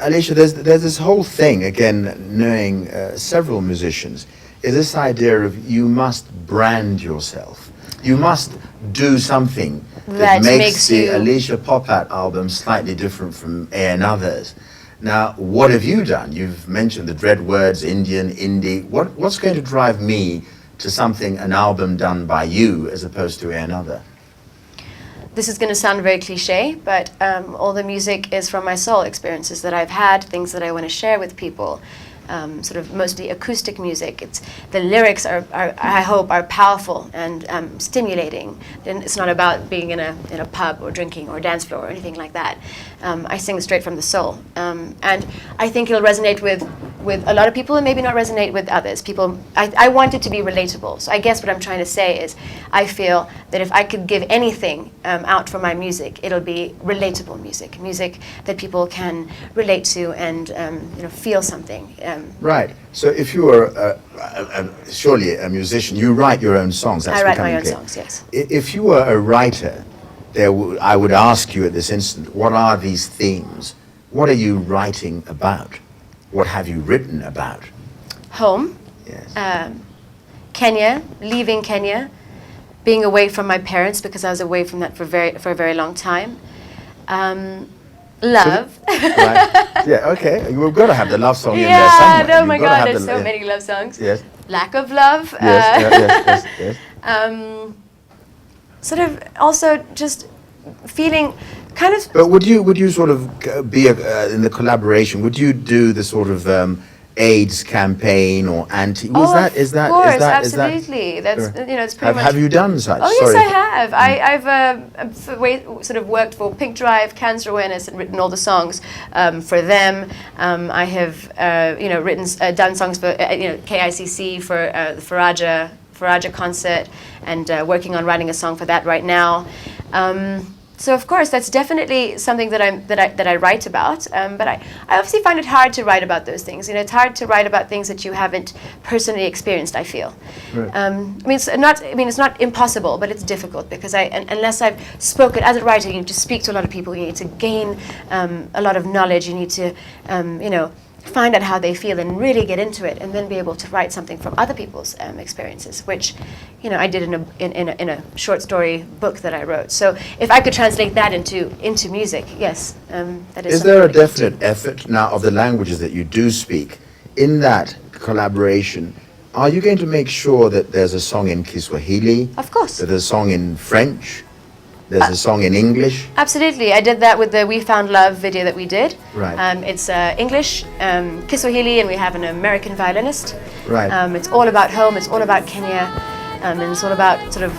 Alicia, there's this whole thing, again, knowing several musicians, is this idea of you must brand yourself. You must do something that makes the Alisha Popat album slightly different from others. Now, what have you done? You've mentioned the dread words, Indian, indie. What's going to drive me to something, an album done by you, as opposed to another? This is going to sound very cliche, but all the music is from my soul experiences that I've had, things that I want to share with people. Sort of mostly acoustic music. The lyrics are I hope, are powerful and stimulating. And it's not about being in a pub or drinking or dance floor or anything like that. I sing straight from the soul, and I think it'll resonate with a lot of people and maybe not resonate with others. I want it to be relatable. So I guess what I'm trying to say is, I feel that if I could give anything out from my music, it'll be relatable music that people can relate to and feel something. Right. So if you were surely a musician, you write your own songs. I write my own songs, yes. If you were a writer, I would ask you at this instant, what are these themes? What are you writing about? What have you written about? Home. Yes. Kenya, leaving Kenya, being away from my parents because I was away from that for a very long time. Love. Right. Yeah, okay. We've got to have the love song in there somewhere. Yeah, oh my God, there's so many love songs. Yes. Lack of love. Yes. Sort of also just feeling kind of... But would you sort of be in the collaboration, would you do the sort of AIDS campaign or anti? Of course, absolutely. That's it's pretty much. Have you done such? Oh yes, I have. I've sort of worked for Pink Drive, Cancer Awareness, and written all the songs for them. I have done songs for KICC for the Faraja concert, and working on writing a song for that right now. So of course that's definitely something that I write about, but I obviously find it hard to write about those things. It's hard to write about things that you haven't personally experienced, I feel. Right. It's not impossible, but it's difficult because unless I've spoken as a writer, you need to speak to a lot of people. You need to gain a lot of knowledge. You need to find out how they feel and really get into it, and then be able to write something from other people's experiences, which I did in a short story book that I wrote. So if I could translate that into music, yes, that is. Is there a definite effort now of the languages that you do speak in that collaboration? Are you going to make sure that there's a song in Kiswahili? Of course. That there's a song in French? There's a song in English? Absolutely. I did that with the We Found Love video that we did. Right. It's English, Kiswahili, and we have an American violinist. Right. It's all about home, it's all about Kenya, and it's all about sort of,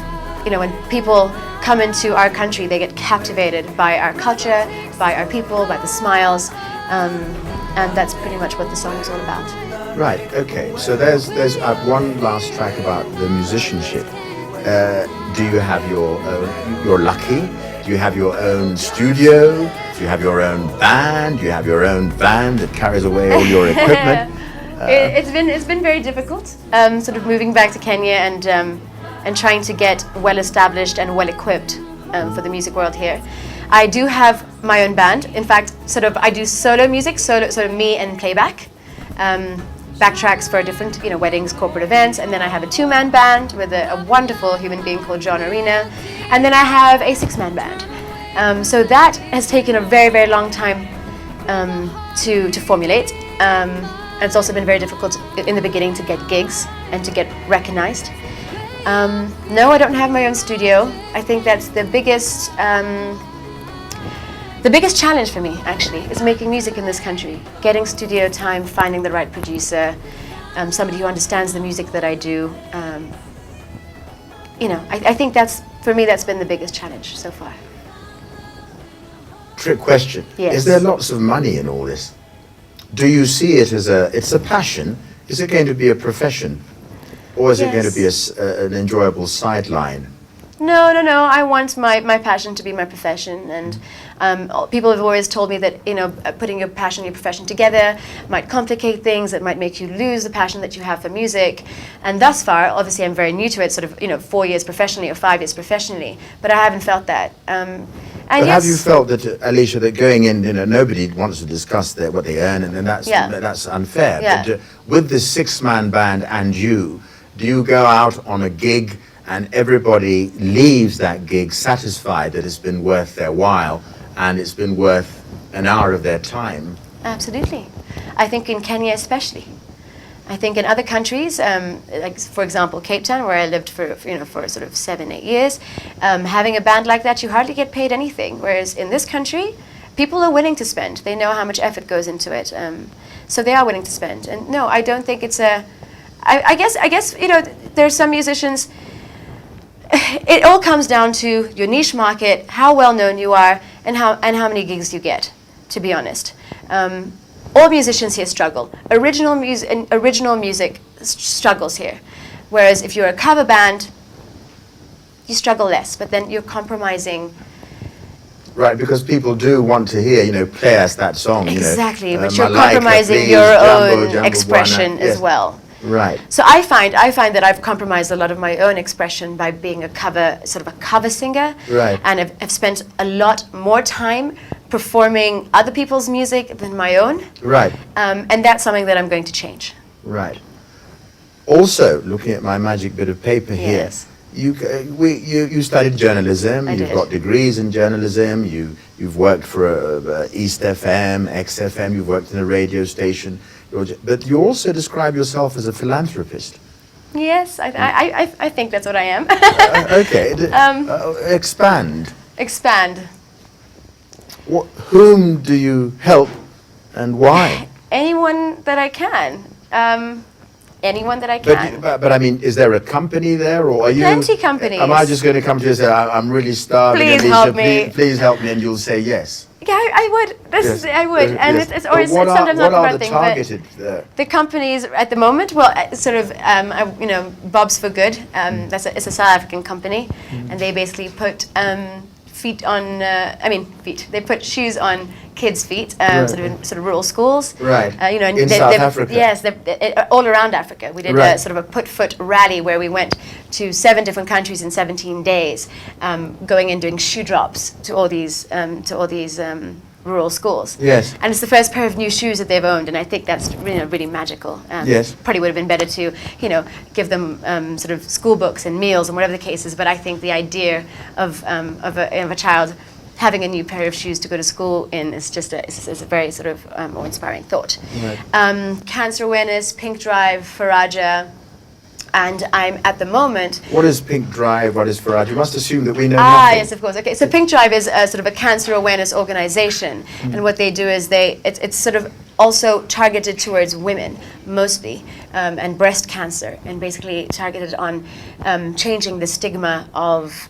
when people come into our country, they get captivated by our culture, by our people, by the smiles, and that's pretty much what the song is all about. Right, okay. So there's one last track about the musicianship. Do you have your own, you're lucky? Do you have your own studio? Do you have your own band? Do you have your own van that carries away all your equipment? It's been very difficult, sort of moving back to Kenya and trying to get well established and well equipped for the music world here. I do have my own band. In fact, sort of I do solo music, sort of me and playback. Backtracks for different, weddings, corporate events, and then I have a two-man band with a wonderful human being called John Arena, and then I have a six-man band. So that has taken a very, very long time to formulate. And it's also been very difficult in the beginning to get gigs and to get recognized. No, I don't have my own studio. I think that's the biggest challenge for me, actually, is making music in this country. Getting studio time, finding the right producer, somebody who understands the music that I do. I think for me, that's been the biggest challenge so far. Trick question. Yes. Is there lots of money in all this? Do you see it as it's a passion? Is it going to be a profession? Or is it going to be an enjoyable sideline? No. I want my passion to be my profession, and people have always told me that putting your passion and your profession together might complicate things. It might make you lose the passion that you have for music. And thus far, obviously, I'm very new to it. Sort of 4 years professionally or 5 years professionally, but I haven't felt that. But have you yes, felt that, Alisha, that going in, nobody wants to discuss what they earn, and that's Yeah. that's unfair. Yeah. But with this six-man band and you, do you go out on a gig and everybody leaves that gig satisfied that it's been worth their while and it's been worth an hour of their time? absolutely. I think in Kenya especially. I think in other countries, like for example Cape Town, where I lived for sort of 7-8 years, having a band like that, you hardly get paid anything. Whereas in this country, people are willing to spend. They know how much effort goes into it, so they are willing to spend. And no, I don't think it's a. I guess there's some musicians. It all comes down to your niche market, how well known you are, and how many gigs you get. To be honest. All musicians here struggle. Original music struggles here. Whereas if you're a cover band, you struggle less, but then you're compromising. Right, because people do want to hear, play us that song. Exactly, but you're Malaika, compromising please, your Jambo, own Jambo expression Bwana. as Yes. well. Right. So I find that I've compromised a lot of my own expression by being a cover singer. Right. And I've spent a lot more time performing other people's music than my own. Right. And that's something that I'm going to change. Right. Also, looking at my magic bit of paper here, Yes. you studied journalism. I You've did. got degrees in journalism. You've worked for East FM, XFM. You've worked in a radio station. But you also describe yourself as a philanthropist. Yes, I think that's what I am. Okay. Expand. Expand. Whom do you help, and why? Anyone that I can. Anyone that I can. But I mean, is there a company there, or are you? Plenty companies. Am I just going to come to you and say, I'm really starving, Please Alisha, help me." Please help me, and you'll say yes? Yeah, I would. Yes. I would, and Yes. it's But what sometimes are, not the what are right the thing. targeted? But the companies at the moment, well, Bob's for Good. It's a South African company, and they basically put feet on. Feet. They put shoes on kids' feet, Right. sort of rural schools. Right. And In South Africa. Yes, all around Africa. We did Right. sort of a put-foot rally where we went to 7 different countries in 17 days, going and doing shoe drops to all these rural schools. Yes. And it's the first pair of new shoes that they've owned, and I think that's really magical. Yes. Probably would have been better to give them sort of school books and meals and whatever the case is. But I think the idea of a child having a new pair of shoes to go to school in is just a very sort of more inspiring thought. Right. Cancer awareness, Pink Drive, Faraja, and I'm at the moment. What is Pink Drive? What is Farage? You must assume that we know nothing. Yes, of course. Okay, so Pink Drive is sort of a cancer awareness organization, and what they do is it's sort of also targeted towards women mostly, and breast cancer, and basically targeted on changing the stigma of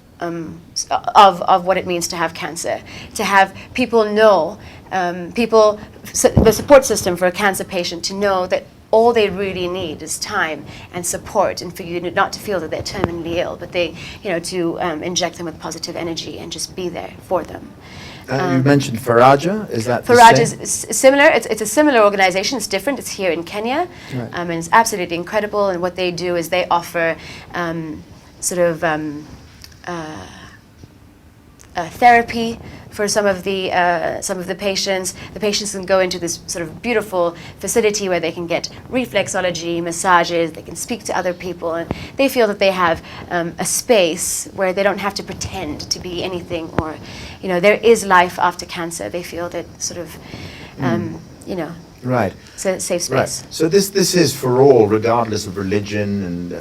what it means to have cancer, to have people know, the support system for a cancer patient to know that all they really need is time and support, and for you not to feel that they're terminally ill, but to inject them with positive energy and just be there for them. You mentioned Faraja. Is that the Faraj same? is similar. It's a similar organization. It's different. It's here in Kenya, Right. and it's absolutely incredible. And what they do is they offer therapy for some of the patients. The patients can go into this sort of beautiful facility where they can get reflexology, massages. They can speak to other people, and they feel that they have a space where they don't have to pretend to be anything, or there is life after cancer. They feel that sort of Right. it's a safe Right. space. So this is for all, regardless of religion and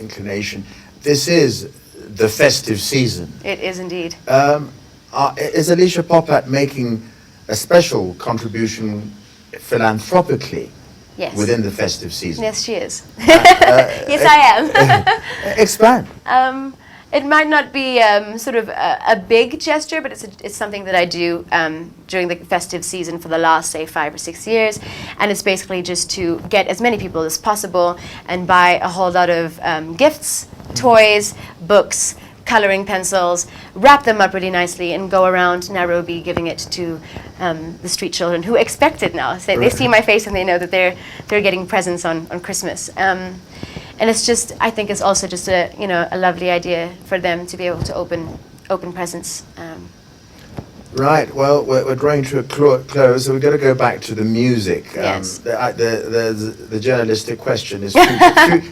inclination. This is the festive season. It is indeed. Is Alisha Popat making a special contribution philanthropically Yes. within the festive season? Yes, she is. Yes, I am. Expand. It might not be sort of a big gesture, but it's something that I do during the festive season for the last, say, 5 or 6 years. And it's basically just to get as many people as possible and buy a whole lot of gifts, toys, books, coloring pencils, wrap them up really nicely, and go around Nairobi giving it to the street children who expect it now. They see my face and they know that they're getting presents on Christmas. And it's just, I think it's also just a lovely idea for them to be able to open presents. Right. Well, we're drawing to a close, so we've got to go back to the music. Yes. The journalistic question is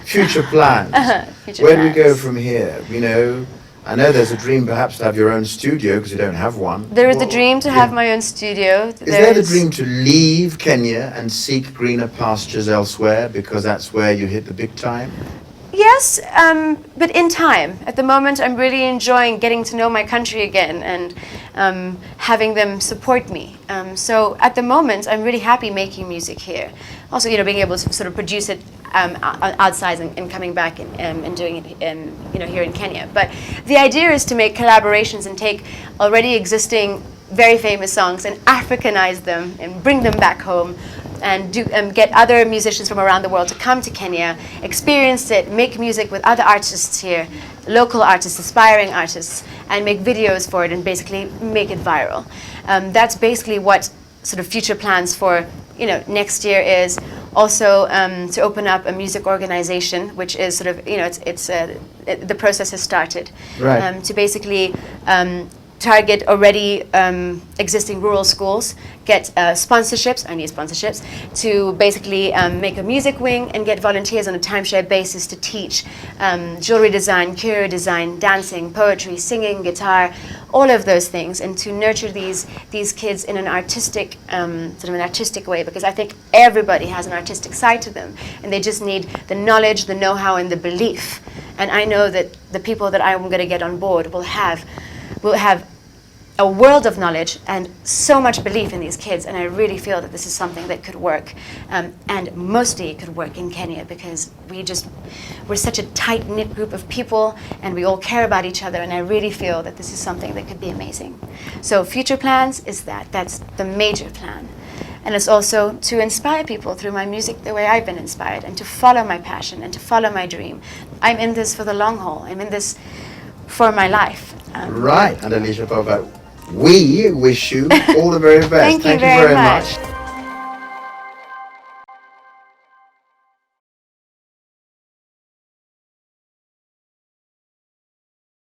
future plans. Future Where do we go plans. from here? You know, I know there's a dream perhaps to have your own studio because you don't have one. There is the dream to have yeah. my own studio. Is there the dream to leave Kenya and seek greener pastures elsewhere because that's where you hit the big time? Yes, but in time. At the moment, I'm really enjoying getting to know my country again and having them support me. So at the moment, I'm really happy making music here. Also, you know, being able to sort of produce it outside and coming back and doing it, you know, here in Kenya. But the idea is to make collaborations and take already existing very famous songs and Africanize them and bring them back home. And get other musicians from around the world to come to Kenya, experience it, make music with other artists here, local artists, aspiring artists, and make videos for it and basically make it viral. That's basically what sort of future plans for, you know, next year is. Also to open up a music organization, which is sort of, you know, the process has started. Right. To basically target already existing rural schools, get sponsorships, I need sponsorships, to basically make a music wing and get volunteers on a timeshare basis to teach jewelry design, curio design, dancing, poetry, singing, guitar, all of those things, and to nurture these kids in an artistic, sort of an artistic way, because I think everybody has an artistic side to them, and they just need the knowledge, the know-how, and the belief. And I know that the people that I'm going to get on board will have a world of knowledge and so much belief in these kids, and I really feel that this is something that could work, and mostly it could work in Kenya because we're such a tight-knit group of people and we all care about each other, and I really feel that this is something that could be amazing. So future plans is that's the major plan. And it's also to inspire people through my music the way I've been inspired, and to follow my passion and to follow my dream. I'm in this for the long haul. I'm in this for my life. Right, and Alisha Popat, we wish you all the very best. Thank you very much.